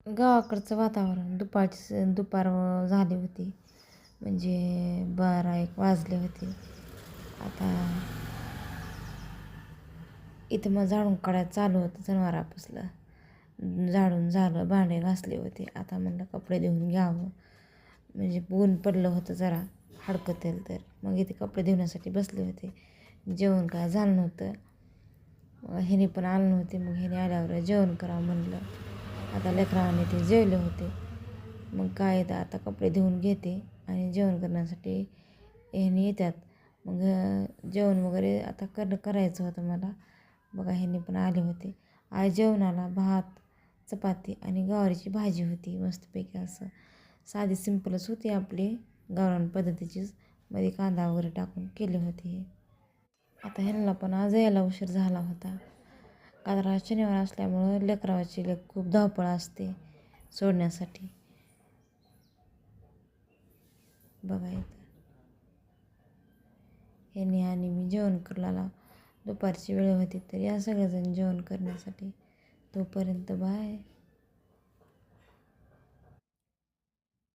गावाकडचं वातावरण दुपार झाली होती. म्हणजे 12-1 वाजले होते. आता इथं मग झाडून काढायचं चालू होतं जनावरापासलं. झाडून झालं, भांडे घासले होते. आता म्हणलं कपडे धुवून घ्यावं. म्हणजे ऊन पडलं होतं जरा हडकतेल तर. मग इथे कपडे धुण्यासाठी बसले होते. जेवण काय झालं नव्हतं. ह्याने पण आलं नव्हते. मग ह्याने आल्यावर जेवण करावं म्हणलं. आता लेकरावाने ते जेवले होते. मग काय तर आता कपडे धुवून घेते आणि जेवण करण्यासाठी ह्याने येतात. मग जेवण वगैरे आता करायचं होतं मला. बघा ह्याने पण आले होते. आज जेवणाला भात, चपाती आणि गवारीची भाजी होती मस्तपैकी. असं साधी सिंपलच होती आपली गावरान पद्धतीचीच. मध्ये कांदा वगैरे टाकून केले होते हे. आता ह्यांना पण आज यायला उशीर झाला होता. कारण आज शनिवार असल्यामुळं लेकरावाची खूप धावपळ असते सोडण्यासाठी. बघा इथं ह्यांनी आणि मी जेवण करायला दुपारची वेळ होती तर या सगळेजण जेवण करण्यासाठी. तोपर्यंत बाय.